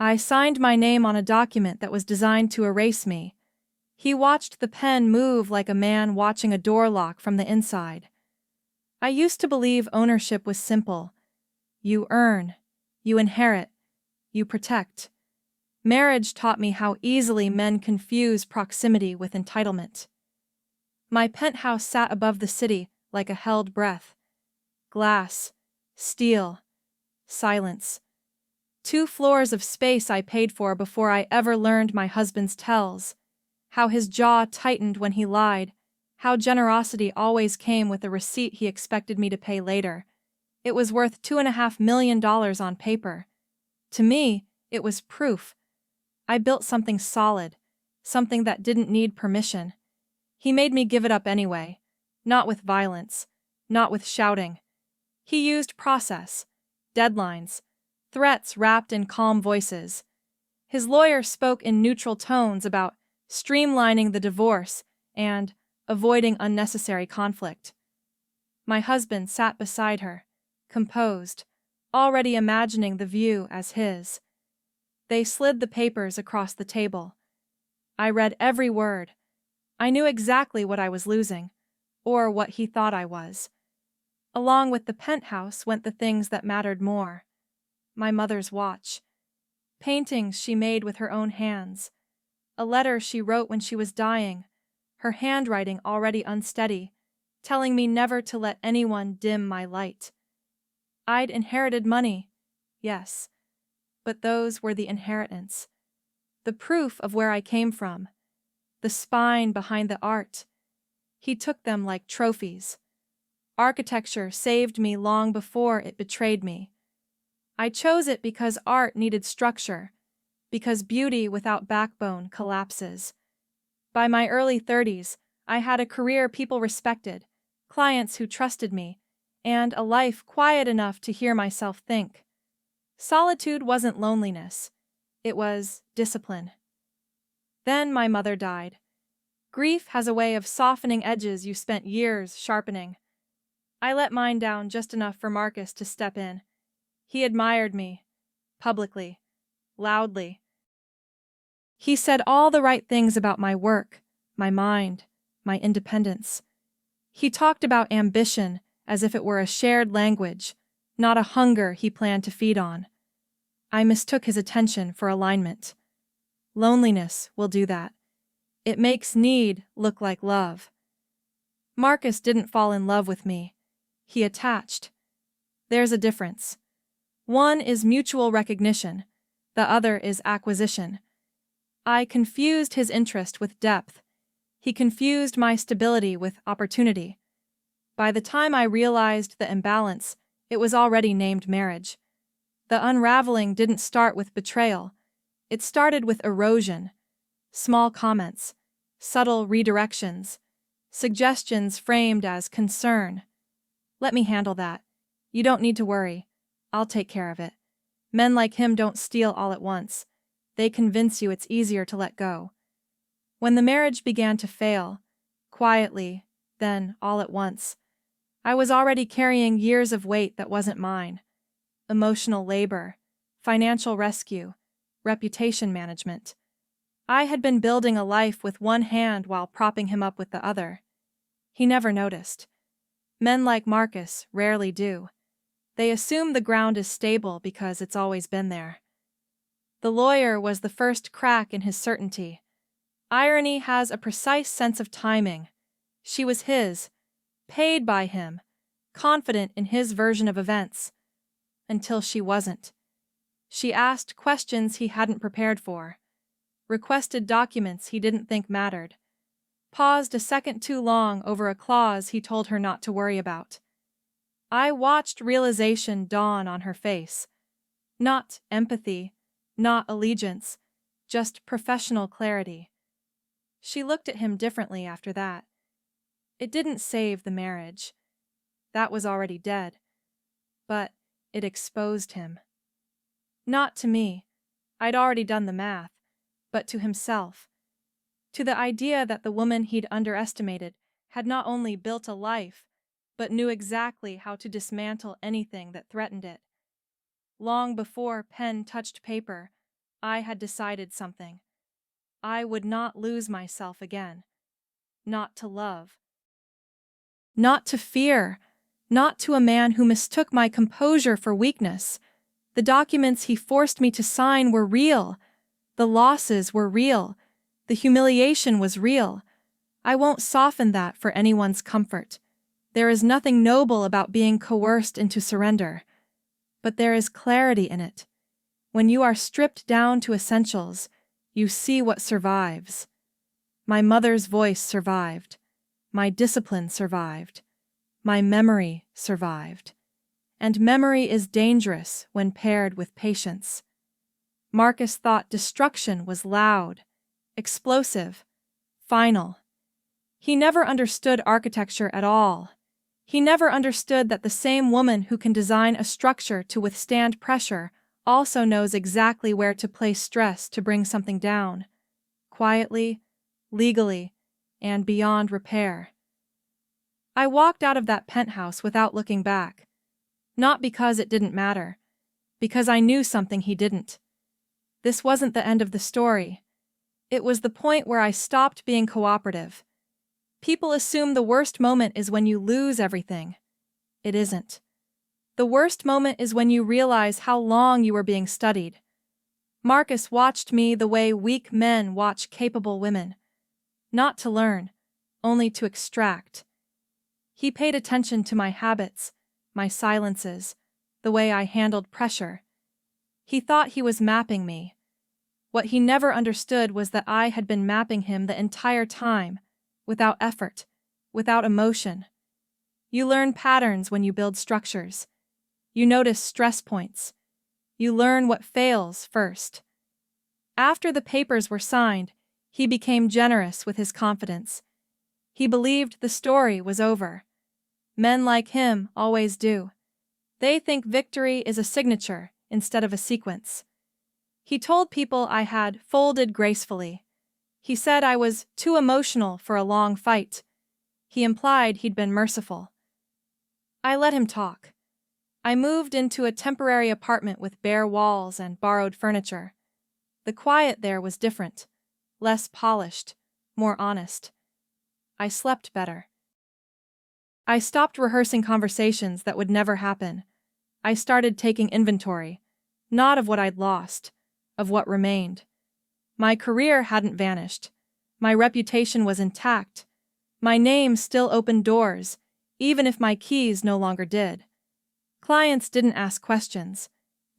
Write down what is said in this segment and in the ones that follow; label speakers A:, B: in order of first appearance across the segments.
A: I signed my name on a document that was designed to erase me. He watched the pen move like a man watching a door lock from the inside. I used to believe ownership was simple. You earn, you inherit, you protect. Marriage taught me how easily men confuse proximity with entitlement. My penthouse sat above the city like a held breath. Glass, steel, silence. 2 floors of space I paid for before I ever learned my husband's tells. How his jaw tightened when he lied. How generosity always came with a receipt he expected me to pay later. It was worth $2.5 million on paper. To me, it was proof. I built something solid, something that didn't need permission. He made me give it up anyway. Not with violence, not with shouting. He used process, deadlines, threats wrapped in calm voices. His lawyer spoke in neutral tones about streamlining the divorce and avoiding unnecessary conflict. My husband sat beside her, composed, already imagining the view as his. They slid the papers across the table. I read every word. I knew exactly what I was losing, or what he thought I was. Along with the penthouse went the things that mattered more. My mother's watch, paintings she made with her own hands, a letter she wrote when she was dying, her handwriting already unsteady, telling me never to let anyone dim my light. I'd inherited money, yes, but those were the inheritance. The proof of where I came from, the spine behind the art. He took them like trophies. Architecture saved me long before it betrayed me. I chose it because art needed structure, because beauty without backbone collapses. By my early 30s, I had a career people respected, clients who trusted me, and a life quiet enough to hear myself think. Solitude wasn't loneliness. It was discipline. Then my mother died. Grief has a way of softening edges you spent years sharpening. I let mine down just enough for Marcus to step in. He admired me, publicly, loudly. He said all the right things about my work, my mind, my independence. He talked about ambition as if it were a shared language, not a hunger he planned to feed on. I mistook his attention for alignment. Loneliness will do that. It makes need look like love. Marcus didn't fall in love with me. He attached. There's a difference. One is mutual recognition. The other is acquisition. I confused his interest with depth. He confused my stability with opportunity. By the time I realized the imbalance, it was already named marriage. The unraveling didn't start with betrayal. It started with erosion. Small comments, subtle redirections, suggestions framed as concern. Let me handle that. You don't need to worry. I'll take care of it. Men like him don't steal all at once. They convince you it's easier to let go. When the marriage began to fail, quietly, then all at once, I was already carrying years of weight that wasn't mine. Emotional labor, financial rescue, reputation management. I had been building a life with one hand while propping him up with the other. He never noticed. Men like Marcus rarely do. They assume the ground is stable because it's always been there. The lawyer was the first crack in his certainty. Irony has a precise sense of timing. She was his, paid by him, confident in his version of events. Until she wasn't. She asked questions he hadn't prepared for, requested documents he didn't think mattered, paused a second too long over a clause he told her not to worry about. I watched realization dawn on her face. Not empathy, not allegiance, just professional clarity. She looked at him differently after that. It didn't save the marriage. That was already dead. But it exposed him. Not to me. I'd already done the math. But to himself. To the idea that the woman he'd underestimated had not only built a life, but knew exactly how to dismantle anything that threatened it. Long before pen touched paper, I had decided something. I would not lose myself again. Not to love. Not to fear. Not to a man who mistook my composure for weakness. The documents he forced me to sign were real. The losses were real. The humiliation was real. I won't soften that for anyone's comfort. There is nothing noble about being coerced into surrender. But there is clarity in it. When you are stripped down to essentials, you see what survives. My mother's voice survived. My discipline survived. My memory survived. And memory is dangerous when paired with patience. Marcus thought destruction was loud, explosive, final. He never understood architecture at all. He never understood that the same woman who can design a structure to withstand pressure also knows exactly where to place stress to bring something down, quietly, legally, and beyond repair. I walked out of that penthouse without looking back. Not because it didn't matter, because I knew something he didn't. This wasn't the end of the story. It was the point where I stopped being cooperative. People assume the worst moment is when you lose everything. It isn't. The worst moment is when you realize how long you were being studied. Marcus watched me the way weak men watch capable women. Not to learn, only to extract. He paid attention to my habits, my silences, the way I handled pressure. He thought he was mapping me. What he never understood was that I had been mapping him the entire time, without effort, without emotion. You learn patterns when you build structures. You notice stress points. You learn what fails first. After the papers were signed, he became generous with his confidence. He believed the story was over. Men like him always do. They think victory is a signature instead of a sequence. He told people I had folded gracefully. He said I was too emotional for a long fight. He implied he'd been merciful. I let him talk. I moved into a temporary apartment with bare walls and borrowed furniture. The quiet there was different, less polished, more honest. I slept better. I stopped rehearsing conversations that would never happen. I started taking inventory, not of what I'd lost, of what remained. My career hadn't vanished. My reputation was intact. My name still opened doors, even if my keys no longer did. Clients didn't ask questions.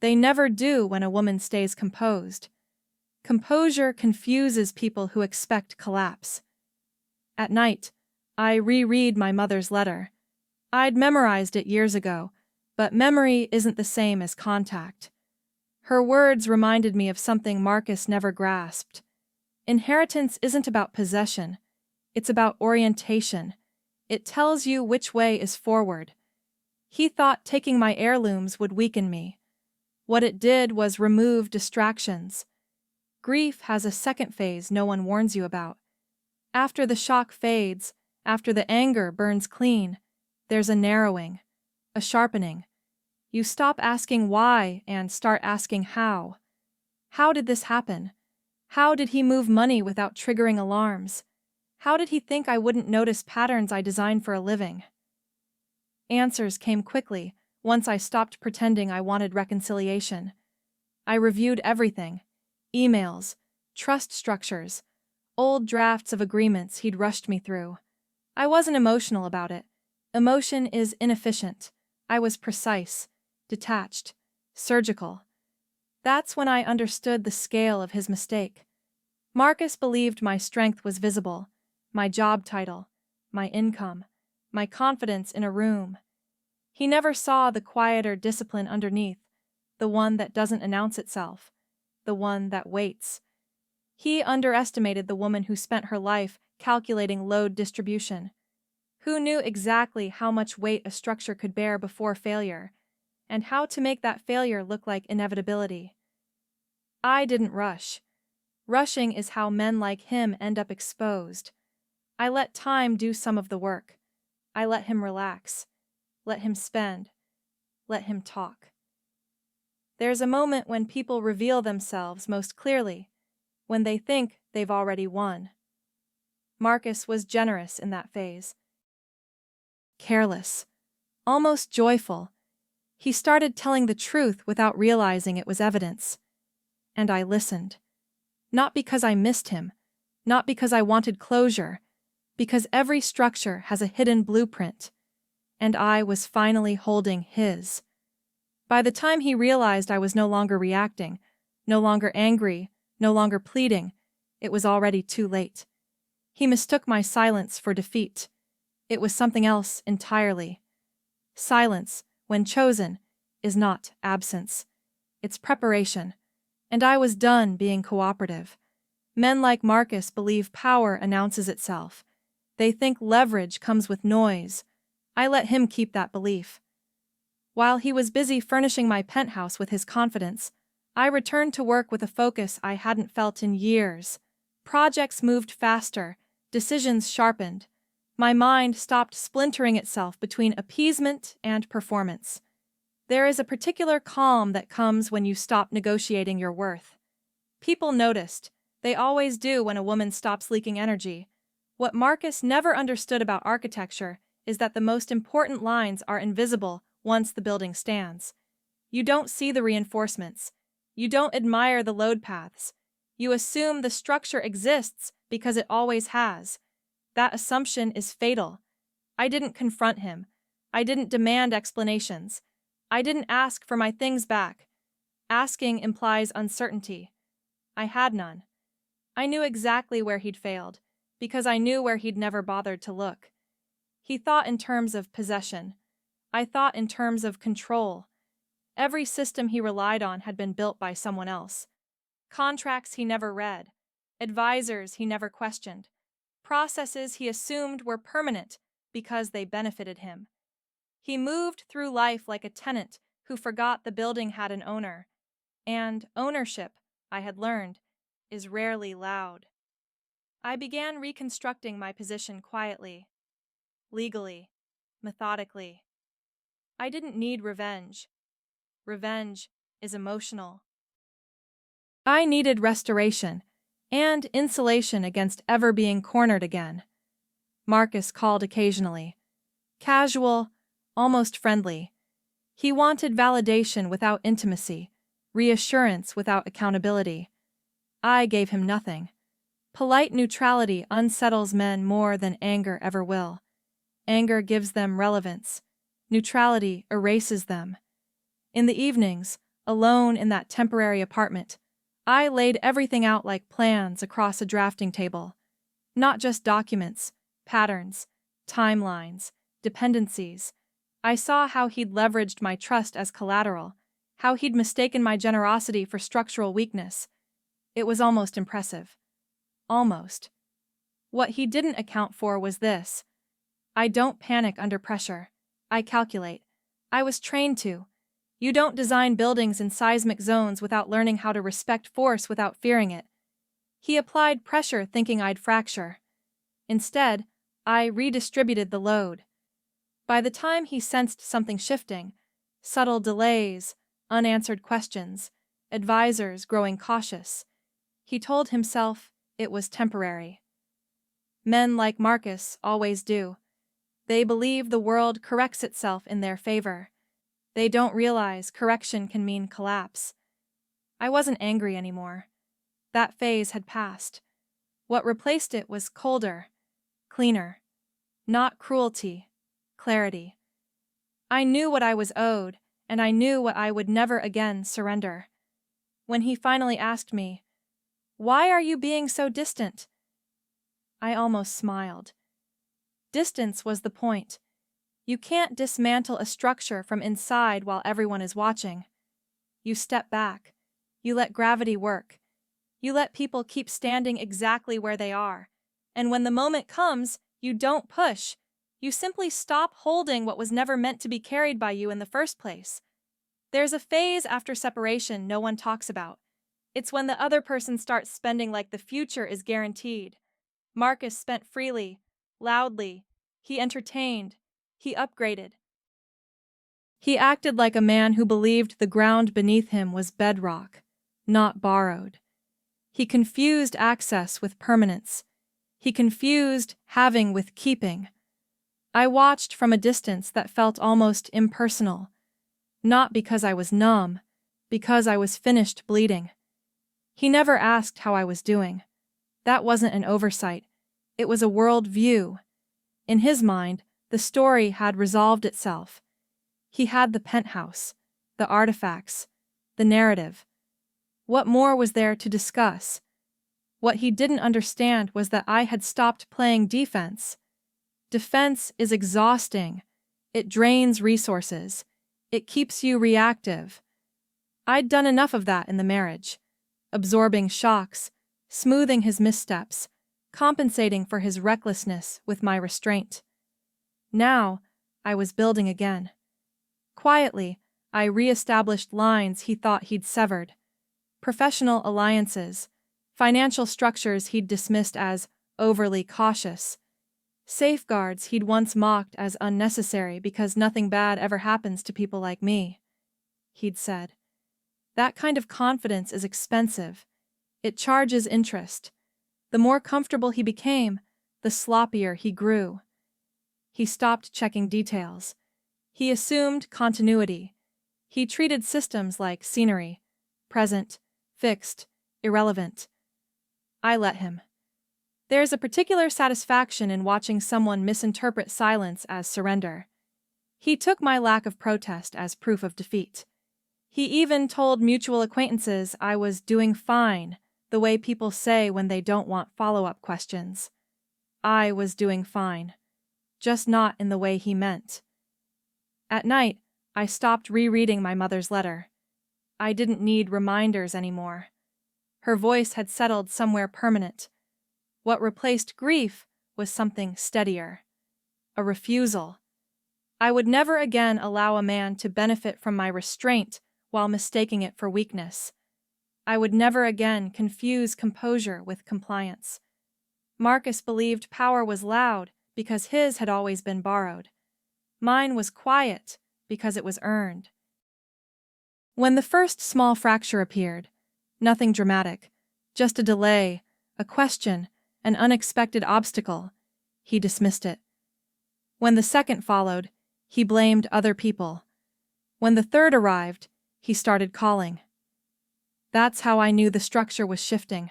A: They never do when a woman stays composed. Composure confuses people who expect collapse. At night, I reread my mother's letter. I'd memorized it years ago, but memory isn't the same as contact. Her words reminded me of something Marcus never grasped. Inheritance isn't about possession. It's about orientation. It tells you which way is forward. He thought taking my heirlooms would weaken me. What it did was remove distractions. Grief has a second phase no one warns you about. After the shock fades, after the anger burns clean, there's a narrowing, a sharpening. You stop asking why and start asking how. How did this happen? How did he move money without triggering alarms? How did he think I wouldn't notice patterns I designed for a living? Answers came quickly once I stopped pretending I wanted reconciliation. I reviewed everything: emails, trust structures, old drafts of agreements he'd rushed me through. I wasn't emotional about it. Emotion is inefficient. I was precise, detached, surgical. That's when I understood the scale of his mistake. Marcus believed my strength was visible, my job title, my income, my confidence in a room. He never saw the quieter discipline underneath, the one that doesn't announce itself, the one that waits. He underestimated the woman who spent her life calculating load distribution, who knew exactly how much weight a structure could bear before failure, and how to make that failure look like inevitability. I didn't rush. Rushing is how men like him end up exposed. I let time do some of the work. I let him relax. Let him spend. Let him talk. There's a moment when people reveal themselves most clearly, when they think they've already won. Marcus was generous in that phase. Careless, almost joyful. He started telling the truth without realizing it was evidence. And I listened. Not because I missed him, not because I wanted closure, because every structure has a hidden blueprint, and I was finally holding his. By the time he realized I was no longer reacting, no longer angry, no longer pleading, it was already too late. He mistook my silence for defeat. It was something else entirely. Silence, when chosen, is not absence. It's preparation. And I was done being cooperative. Men like Marcus believe power announces itself. They think leverage comes with noise. I let him keep that belief. While he was busy furnishing my penthouse with his confidence, I returned to work with a focus I hadn't felt in years. Projects moved faster, decisions sharpened. My mind stopped splintering itself between appeasement and performance. There is a particular calm that comes when you stop negotiating your worth. People noticed. They always do when a woman stops leaking energy. What Marcus never understood about architecture is that the most important lines are invisible once the building stands. You don't see the reinforcements. You don't admire the load paths. You assume the structure exists because it always has. That assumption is fatal. I didn't confront him. I didn't demand explanations. I didn't ask for my things back. Asking implies uncertainty. I had none. I knew exactly where he'd failed, because I knew where he'd never bothered to look. He thought in terms of possession. I thought in terms of control. Every system he relied on had been built by someone else. Contracts he never read. Advisors he never questioned. Processes he assumed were permanent because they benefited him. He moved through life like a tenant who forgot the building had an owner. And ownership, I had learned, is rarely loud. I began reconstructing my position quietly, legally, methodically. I didn't need revenge. Revenge is emotional. I needed restoration and insulation against ever being cornered again. Marcus called occasionally. Casual, almost friendly. He wanted validation without intimacy, reassurance without accountability. I gave him nothing. Polite neutrality unsettles men more than anger ever will. Anger gives them relevance. Neutrality erases them. In the evenings, alone in that temporary apartment, I laid everything out like plans across a drafting table. Not just documents, patterns, timelines, dependencies. I saw how he'd leveraged my trust as collateral, how he'd mistaken my generosity for structural weakness. It was almost impressive. Almost. What he didn't account for was this. I don't panic under pressure. I calculate. I was trained to. You don't design buildings in seismic zones without learning how to respect force without fearing it. He applied pressure thinking I'd fracture. Instead, I redistributed the load. By the time he sensed something shifting, subtle delays, unanswered questions, advisors growing cautious, he told himself it was temporary. Men like Marcus always do. They believe the world corrects itself in their favor. They don't realize correction can mean collapse. I wasn't angry anymore. That phase had passed. What replaced it was colder, cleaner. Not cruelty, clarity. I knew what I was owed, and I knew what I would never again surrender. When he finally asked me, "Why are you being so distant?" I almost smiled. Distance was the point. You can't dismantle a structure from inside while everyone is watching. You step back. You let gravity work. You let people keep standing exactly where they are. And when the moment comes, you don't push. You simply stop holding what was never meant to be carried by you in the first place. There's a phase after separation no one talks about. It's when the other person starts spending like the future is guaranteed. Marcus spent freely, loudly. He entertained. He upgraded. He acted like a man who believed the ground beneath him was bedrock, not borrowed. He confused access with permanence. He confused having with keeping. I watched from a distance that felt almost impersonal, not because I was numb, because I was finished bleeding. He never asked how I was doing. That wasn't an oversight. It was a world view. In his mind, the story had resolved itself. He had the penthouse, the artifacts, the narrative. What more was there to discuss? What he didn't understand was that I had stopped playing defense. Defense is exhausting. It drains resources. It keeps you reactive. I'd done enough of that in the marriage, absorbing shocks, smoothing his missteps, compensating for his recklessness with my restraint. Now, I was building again. Quietly, I re-established lines he thought he'd severed. Professional alliances, financial structures he'd dismissed as overly cautious, safeguards he'd once mocked as unnecessary because nothing bad ever happens to people like me. He'd said, "That kind of confidence is expensive. It charges interest." The more comfortable he became, the sloppier he grew. He stopped checking details. He assumed continuity. He treated systems like scenery, present, fixed, irrelevant. I let him. There's a particular satisfaction in watching someone misinterpret silence as surrender. He took my lack of protest as proof of defeat. He even told mutual acquaintances I was doing fine, the way people say when they don't want follow-up questions. I was doing fine, just not in the way he meant. At night, I stopped rereading my mother's letter. I didn't need reminders anymore. Her voice had settled somewhere permanent. What replaced grief was something steadier. A refusal. I would never again allow a man to benefit from my restraint while mistaking it for weakness. I would never again confuse composure with compliance. Marcus believed power was loud because his had always been borrowed. Mine was quiet because it was earned. When the first small fracture appeared, nothing dramatic, just a delay, a question, an unexpected obstacle, he dismissed it. When the second followed, he blamed other people. When the third arrived, he started calling. That's how I knew the structure was shifting.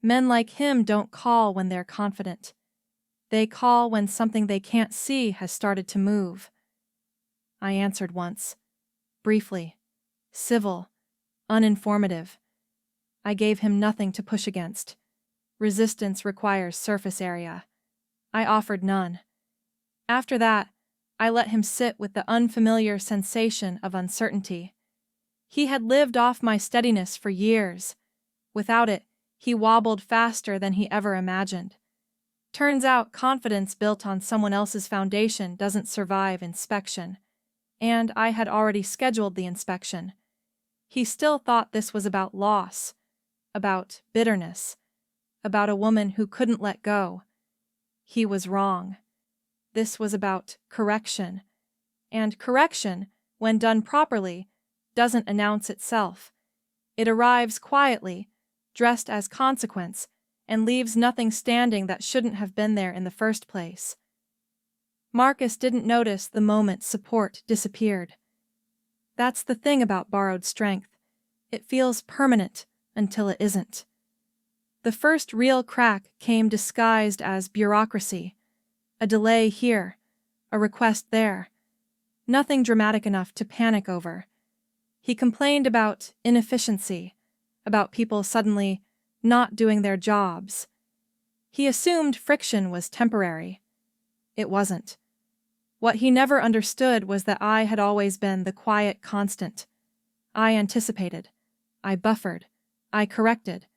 A: Men like him don't call when they're confident. They call when something they can't see has started to move. I answered once, briefly, civil, uninformative. I gave him nothing to push against. Resistance requires surface area. I offered none. After that, I let him sit with the unfamiliar sensation of uncertainty. He had lived off my steadiness for years. Without it, he wobbled faster than he ever imagined. Turns out confidence built on someone else's foundation doesn't survive inspection. And I had already scheduled the inspection. He still thought this was about loss, about bitterness, about a woman who couldn't let go. He was wrong. This was about correction. And correction, when done properly, doesn't announce itself. It arrives quietly, dressed as consequence, and leaves nothing standing that shouldn't have been there in the first place. Marcus didn't notice the moment support disappeared. That's the thing about borrowed strength. It feels permanent until it isn't. The first real crack came disguised as bureaucracy. A delay here, a request there. Nothing dramatic enough to panic over. He complained about inefficiency, about people suddenly not doing their jobs. He assumed friction was temporary. It wasn't. What he never understood was that I had always been the quiet constant. I anticipated. I buffered. I corrected.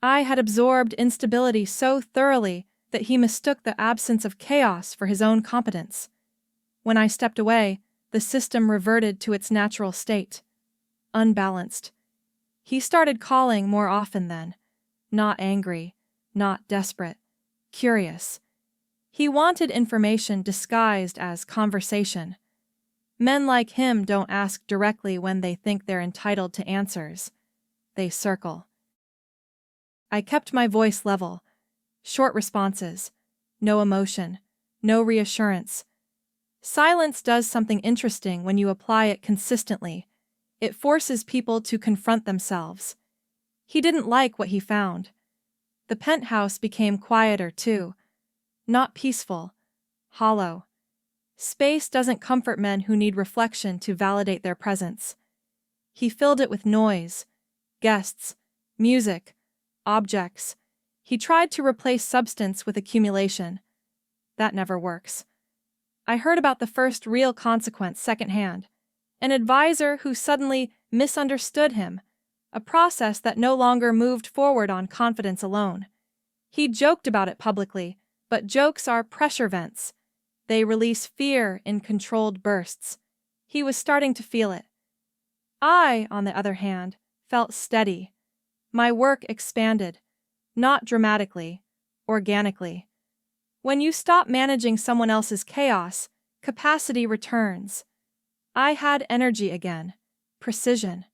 A: I had absorbed instability so thoroughly that he mistook the absence of chaos for his own competence. When I stepped away, the system reverted to its natural state. Unbalanced. He started calling more often then. Not angry, not desperate, curious. He wanted information disguised as conversation. Men like him don't ask directly when they think they're entitled to answers. They circle. I kept my voice level. Short responses. No emotion. No reassurance. Silence does something interesting when you apply it consistently. It forces people to confront themselves. He didn't like what he found. The penthouse became quieter too. Not peaceful. Hollow. Space doesn't comfort men who need reflection to validate their presence. He filled it with noise, guests, music, objects. He tried to replace substance with accumulation. That never works. I heard about the first real consequence secondhand. An advisor who suddenly misunderstood him, a process that no longer moved forward on confidence alone. He joked about it publicly, but jokes are pressure vents. They release fear in controlled bursts. He was starting to feel it. I, on the other hand, felt steady. My work expanded, not dramatically, organically. When you stop managing someone else's chaos, capacity returns. I had energy again, precision.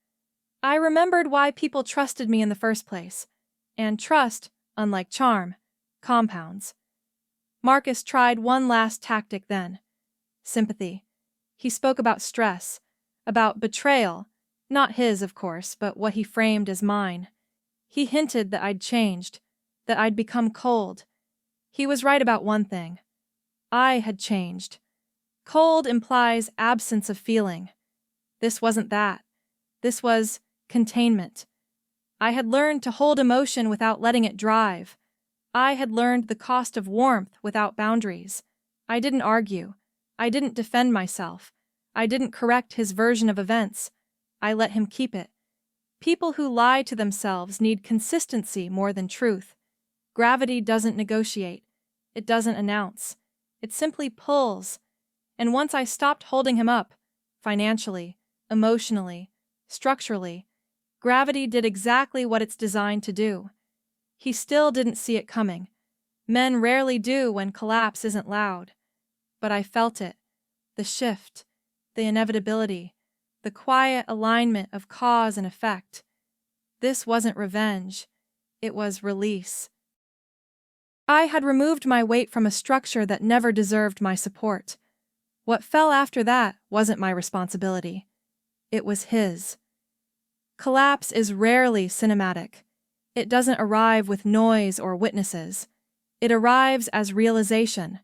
A: I remembered why people trusted me in the first place. And trust, unlike charm, compounds. Marcus tried one last tactic then. Sympathy. He spoke about stress, about betrayal, not his, of course, but what he framed as mine. He hinted that I'd changed, that I'd become cold. He was right about one thing. I had changed. Cold implies absence of feeling. This wasn't that. This was containment. I had learned to hold emotion without letting it drive. I had learned the cost of warmth without boundaries. I didn't argue. I didn't defend myself. I didn't correct his version of events. I let him keep it. People who lie to themselves need consistency more than truth. Gravity doesn't negotiate. It doesn't announce. It simply pulls. And once I stopped holding him up, financially, emotionally, structurally, gravity did exactly what it's designed to do. He still didn't see it coming. Men rarely do when collapse isn't loud. But I felt it. The shift, the inevitability, the quiet alignment of cause and effect. This wasn't revenge. It was release. I had removed my weight from a structure that never deserved my support. What fell after that wasn't my responsibility. It was his. Collapse is rarely cinematic. It doesn't arrive with noise or witnesses. It arrives as realization.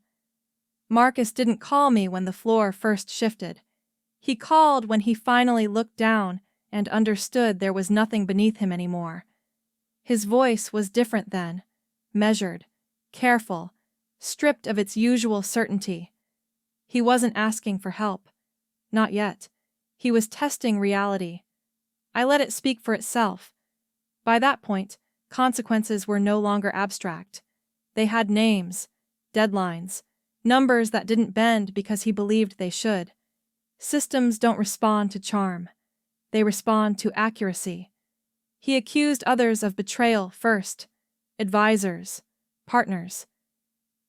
A: Marcus didn't call me when the floor first shifted. He called when he finally looked down and understood there was nothing beneath him anymore. His voice was different then, measured, careful, stripped of its usual certainty. He wasn't asking for help. Not yet. He was testing reality. I let it speak for itself. By that point, consequences were no longer abstract. They had names, deadlines, numbers that didn't bend because he believed they should. Systems don't respond to charm. They respond to accuracy. He accused others of betrayal first. Advisors, partners.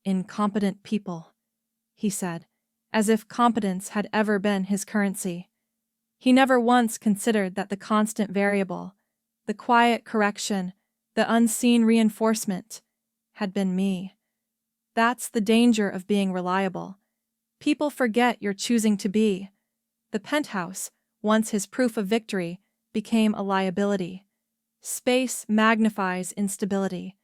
A: Incompetent people, he said, as if competence had ever been his currency. He never once considered that the constant variable, the quiet correction, the unseen reinforcement, had been me. That's the danger of being reliable. People forget you're choosing to be. The penthouse, once his proof of victory, became a liability. Space magnifies instability.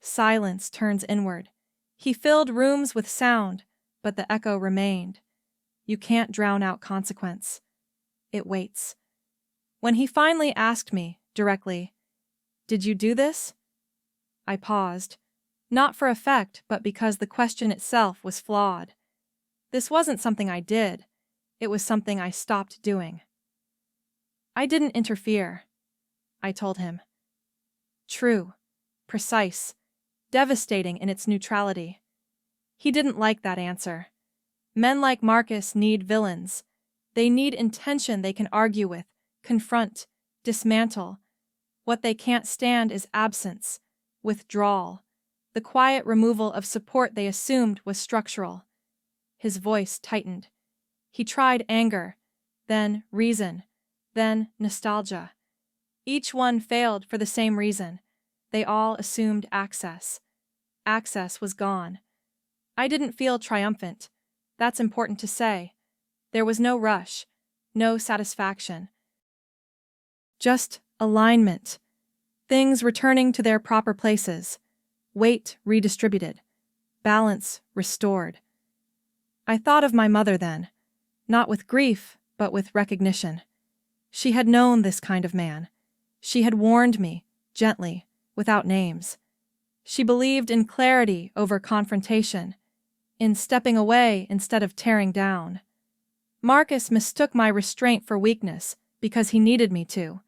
A: Silence turns inward. He filled rooms with sound, but the echo remained. You can't drown out consequence. It waits. When he finally asked me, directly, "Did you do this?" I paused, not for effect, but because the question itself was flawed. This wasn't something I did. It was something I stopped doing. I didn't interfere, I told him. True, precise, devastating in its neutrality. He didn't like that answer. Men like Marcus need villains. They need intention they can argue with, confront, dismantle. What they can't stand is absence, withdrawal, the quiet removal of support they assumed was structural. His voice tightened. He tried anger, then reason, then nostalgia. Each one failed for the same reason. They all assumed access. Access was gone. I didn't feel triumphant. That's important to say. There was no rush, no satisfaction. Just alignment. Things returning to their proper places. Weight redistributed. Balance restored. I thought of my mother then, not with grief, but with recognition. She had known this kind of man. She had warned me, gently, without names. She believed in clarity over confrontation, in stepping away instead of tearing down. Marcus mistook my restraint for weakness because he needed me to.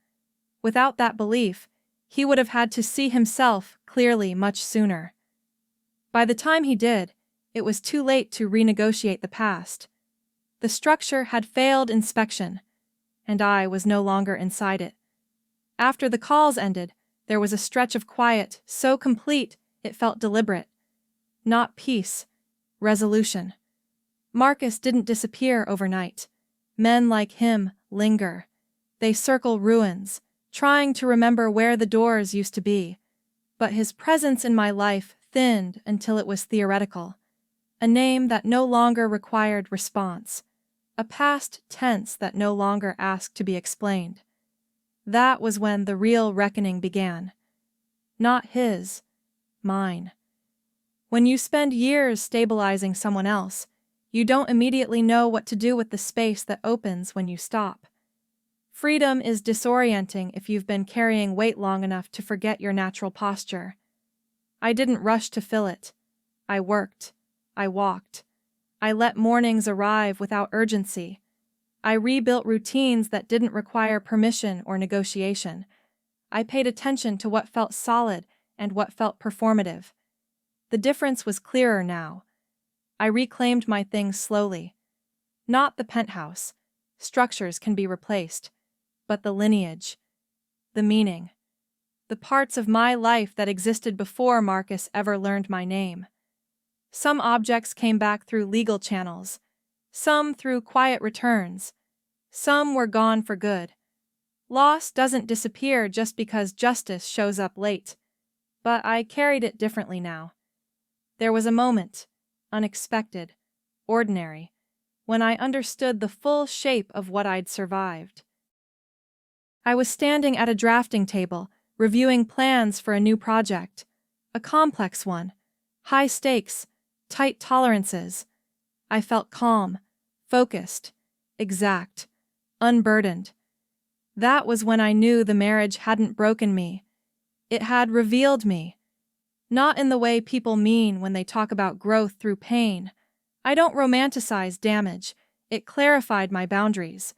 A: Without that belief, he would have had to see himself clearly much sooner. By the time he did, it was too late to renegotiate the past. The structure had failed inspection, and I was no longer inside it. After the calls ended, there was a stretch of quiet so complete it felt deliberate. Not peace, resolution. Marcus didn't disappear overnight. Men like him linger. They circle ruins, trying to remember where the doors used to be. But his presence in my life thinned until it was theoretical. A name that no longer required response. A past tense that no longer asked to be explained. That was when the real reckoning began. Not his, mine. When you spend years stabilizing someone else, you don't immediately know what to do with the space that opens when you stop. Freedom is disorienting if you've been carrying weight long enough to forget your natural posture. I didn't rush to fill it. I worked. I walked. I let mornings arrive without urgency. I rebuilt routines that didn't require permission or negotiation. I paid attention to what felt solid and what felt performative. The difference was clearer now. I reclaimed my things slowly. Not the penthouse. Structures can be replaced. But the lineage. The meaning. The parts of my life that existed before Marcus ever learned my name. Some objects came back through legal channels. Some through quiet returns. Some were gone for good. Loss doesn't disappear just because justice shows up late. But I carried it differently now. There was a moment, unexpected, ordinary, when I understood the full shape of what I'd survived. I was standing at a drafting table, reviewing plans for a new project. A complex one. High stakes, tight tolerances. I felt calm, focused, exact, unburdened. That was when I knew the marriage hadn't broken me. It had revealed me. Not in the way people mean when they talk about growth through pain. I don't romanticize damage. It clarified my boundaries.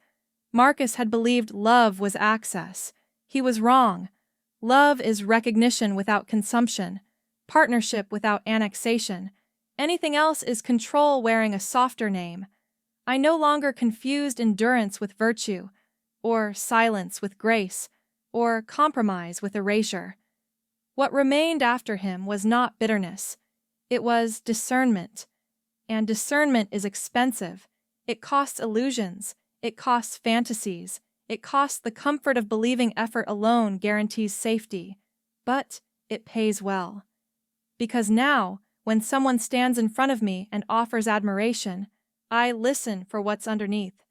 A: Marcus had believed love was access. He was wrong. Love is recognition without consumption, partnership without annexation. Anything else is control wearing a softer name. I no longer confused endurance with virtue, or silence with grace, or compromise with erasure. What remained after him was not bitterness. It was discernment. And discernment is expensive. It costs illusions. It costs fantasies. It costs the comfort of believing effort alone guarantees safety. But it pays well. Because now, when someone stands in front of me and offers admiration, I listen for what's underneath.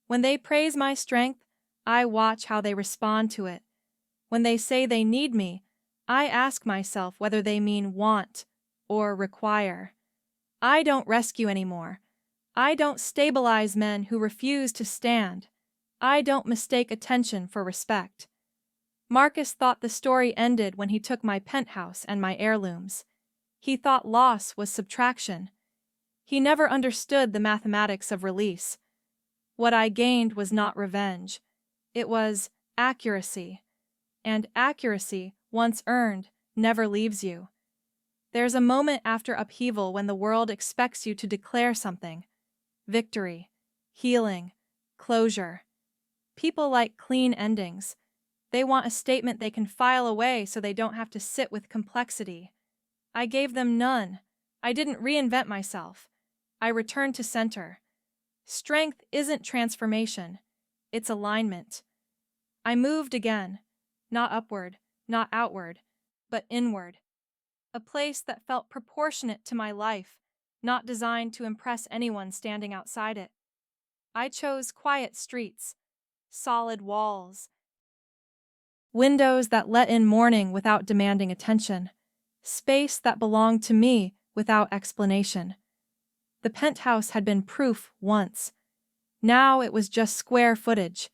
A: When they praise my strength, I watch how they respond to it. When they say they need me, I ask myself whether they mean want or require. I don't rescue anymore. I don't stabilize men who refuse to stand. I don't mistake attention for respect. Marcus thought the story ended when he took my penthouse and my heirlooms. He thought loss was subtraction. He never understood the mathematics of release. What I gained was not revenge. It was accuracy. And accuracy, once earned, never leaves you. There's a moment after upheaval when the world expects you to declare something. Victory, healing, closure. People like clean endings. They want a statement they can file away so they don't have to sit with complexity. I gave them none. I didn't reinvent myself. I returned to center. Strength isn't transformation, it's alignment. I moved again, not upward, not outward, but inward. A place that felt proportionate to my life, not designed to impress anyone standing outside it. I chose quiet streets, solid walls, windows that let in morning without demanding attention, space that belonged to me without explanation. The penthouse had been proof once. Now it was just square footage.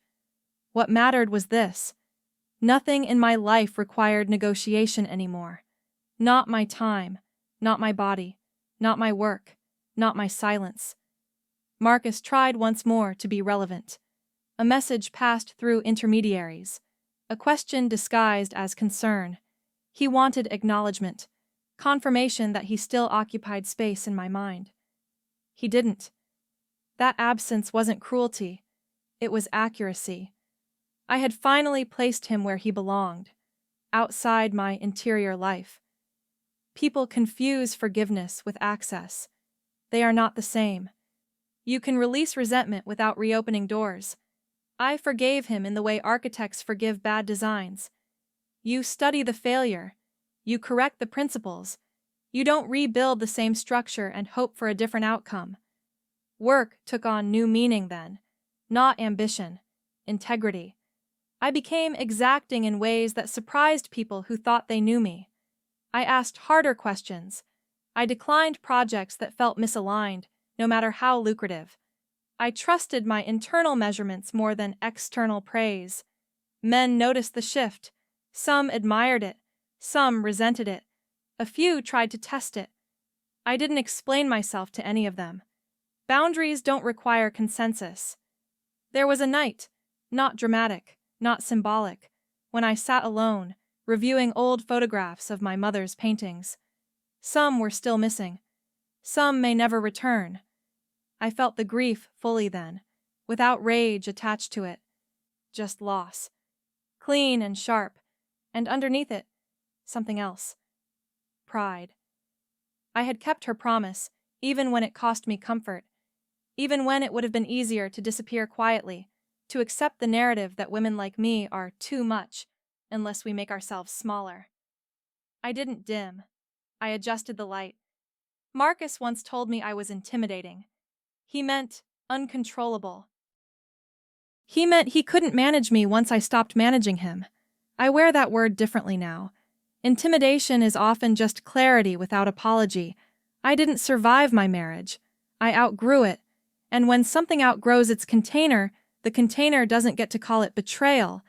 A: What mattered was this. Nothing in my life required negotiation anymore. Not my time, not my body, not my work, not my silence. Marcus tried once more to be relevant. A message passed through intermediaries. A question disguised as concern. He wanted acknowledgement, confirmation that he still occupied space in my mind. He didn't. That absence wasn't cruelty. It was accuracy. I had finally placed him where he belonged, outside my interior life. People confuse forgiveness with access. They are not the same. You can release resentment without reopening doors. I forgave him in the way architects forgive bad designs. You study the failure. You correct the principles. You don't rebuild the same structure and hope for a different outcome. Work took on new meaning then, not ambition, integrity. I became exacting in ways that surprised people who thought they knew me. I asked harder questions. I declined projects that felt misaligned, no matter how lucrative. I trusted my internal measurements more than external praise. Men noticed the shift. Some admired it. Some resented it. A few tried to test it. I didn't explain myself to any of them. Boundaries don't require consensus. There was a night, not dramatic, not symbolic, when I sat alone, reviewing old photographs of my mother's paintings. Some were still missing. Some may never return. I felt the grief fully then, without rage attached to it. Just loss. Clean and sharp, and underneath it, something else. Pride. I had kept her promise, even when it cost me comfort. Even when it would have been easier to disappear quietly, to accept the narrative that women like me are too much, unless we make ourselves smaller. I didn't dim. I adjusted the light. Marcus once told me I was intimidating. He meant uncontrollable. He meant he couldn't manage me once I stopped managing him. I wear that word differently now. Intimidation is often just clarity without apology. I didn't survive my marriage. I outgrew it. And when something outgrows its container, the container doesn't get to call it betrayal.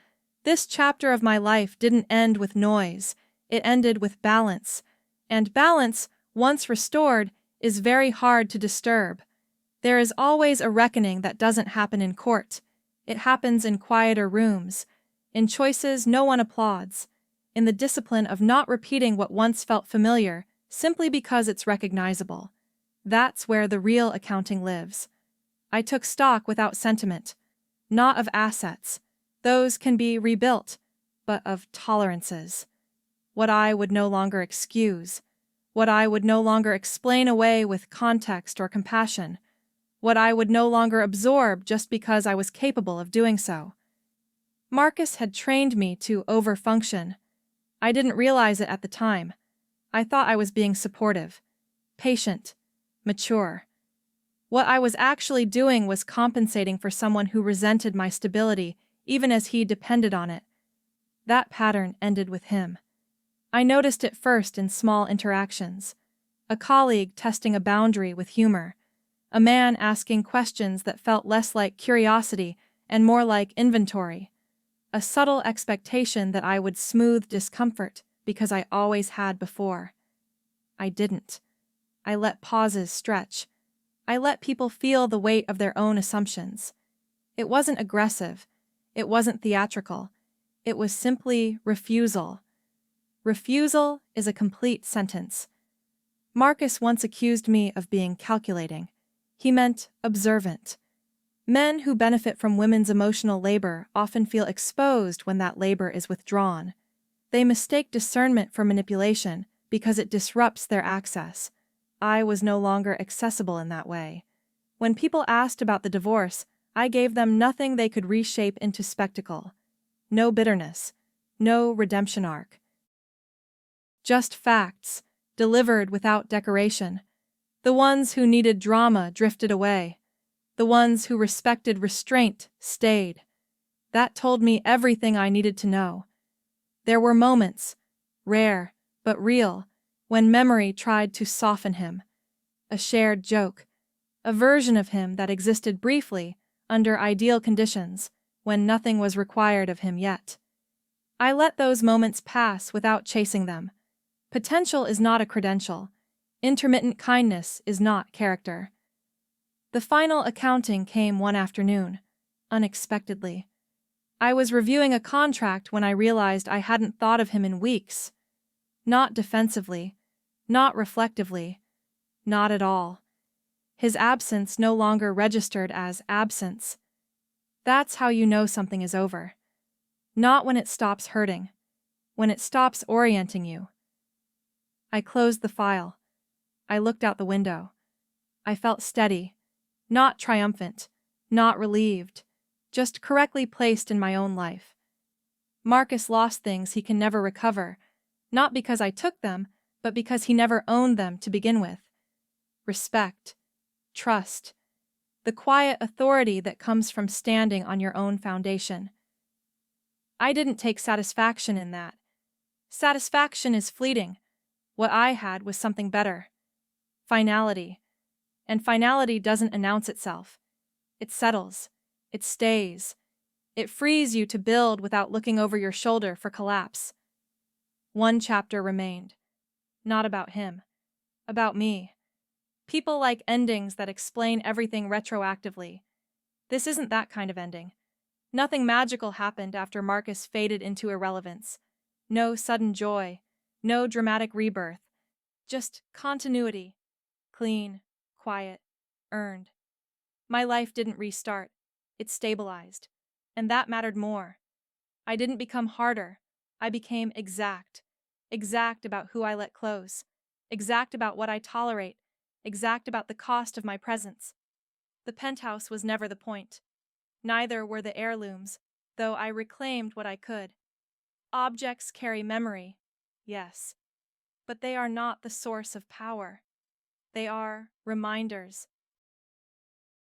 A: This chapter of my life didn't end with noise. It ended with balance. And balance, once restored, is very hard to disturb. There is always a reckoning that doesn't happen in court. It happens in quieter rooms, in choices no one applauds, in the discipline of not repeating what once felt familiar simply because it's recognizable. That's where the real accounting lives. I took stock without sentiment, not of assets. Those can be rebuilt, but of tolerances. What I would no longer excuse, what I would no longer explain away with context or compassion, what I would no longer absorb just because I was capable of doing so. Marcus had trained me to overfunction. I didn't realize it at the time. I thought I was being supportive, patient, mature. What I was actually doing was compensating for someone who resented my stability, even as he depended on it. That pattern ended with him. I noticed it first in small interactions. A colleague testing a boundary with humor. A man asking questions that felt less like curiosity and more like inventory. A subtle expectation that I would smooth discomfort because I always had before. I didn't. I let pauses stretch. I let people feel the weight of their own assumptions. It wasn't aggressive. It wasn't theatrical. It was simply refusal. Refusal is a complete sentence. Marcus once accused me of being calculating. He meant observant. Men who benefit from women's emotional labor often feel exposed when that labor is withdrawn. They mistake discernment for manipulation because it disrupts their access. I was no longer accessible in that way. When people asked about the divorce, I gave them nothing they could reshape into spectacle. No bitterness. No redemption arc. Just facts, delivered without decoration. The ones who needed drama drifted away. The ones who respected restraint stayed. That told me everything I needed to know. There were moments, rare but real, when memory tried to soften him. A shared joke. A version of him that existed briefly, under ideal conditions, when nothing was required of him yet. I let those moments pass without chasing them. Potential is not a credential. Intermittent kindness is not character. The final accounting came one afternoon, unexpectedly. I was reviewing a contract when I realized I hadn't thought of him in weeks. Not defensively, not reflectively, not at all. His absence no longer registered as absence. That's how you know something is over. Not when it stops hurting, when it stops orienting you. I closed the file. I looked out the window. I felt steady, not triumphant, not relieved, just correctly placed in my own life. Marcus lost things he can never recover, not because I took them, but because he never owned them to begin with. Respect, trust, the quiet authority that comes from standing on your own foundation. I didn't take satisfaction in that. Satisfaction is fleeting. What I had was something better. Finality. And finality doesn't announce itself. It settles. It stays. It frees you to build without looking over your shoulder for collapse. One chapter remained. Not about him. About me. People like endings that explain everything retroactively. This isn't that kind of ending. Nothing magical happened after Marcus faded into irrelevance. No sudden joy. No dramatic rebirth. Just continuity. Clean, quiet, earned. My life didn't restart. It stabilized. And that mattered more. I didn't become harder. I became exact. Exact about who I let close. Exact about what I tolerate. Exact about the cost of my presence. The penthouse was never the point. Neither were the heirlooms, though I reclaimed what I could. Objects carry memory, yes, but they are not the source of power. They are reminders.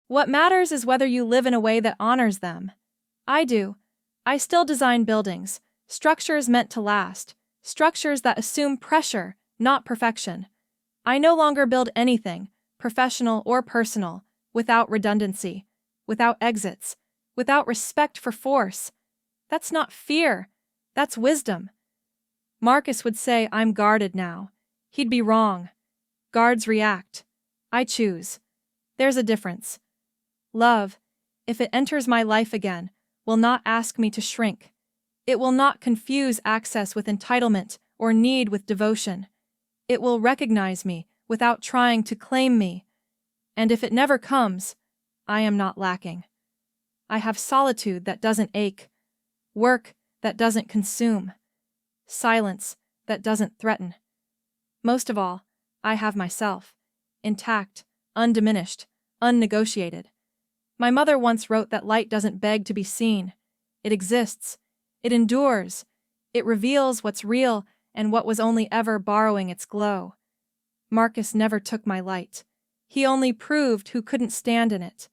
A: What matters is whether you live in a way that honors them. I do. I still design buildings, structures meant to last, structures that assume pressure, not perfection. I no longer build anything, professional or personal, without redundancy, without exits, without respect for force. That's not fear. That's wisdom. Marcus would say I'm guarded now. He'd be wrong. Guards react. I choose. There's a difference. Love, if it enters my life again, will not ask me to shrink. It will not confuse access with entitlement or need with devotion. It will recognize me without trying to claim me. And if it never comes, I am not lacking. I have solitude that doesn't ache, work that doesn't consume, silence that doesn't threaten. Most of all, I have myself, intact, undiminished, unnegotiated. My mother once wrote that light doesn't beg to be seen. It exists. It endures. It reveals what's real and what was only ever borrowing its glow. Marcus never took my light. He only proved who couldn't stand in it.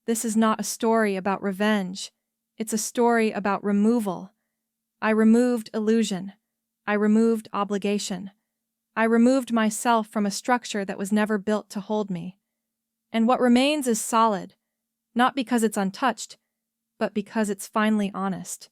A: This is not a story about revenge. It's a story about removal. I removed illusion. I removed obligation. I removed myself from a structure that was never built to hold me. And what remains is solid, not because it's untouched, but because it's finally honest.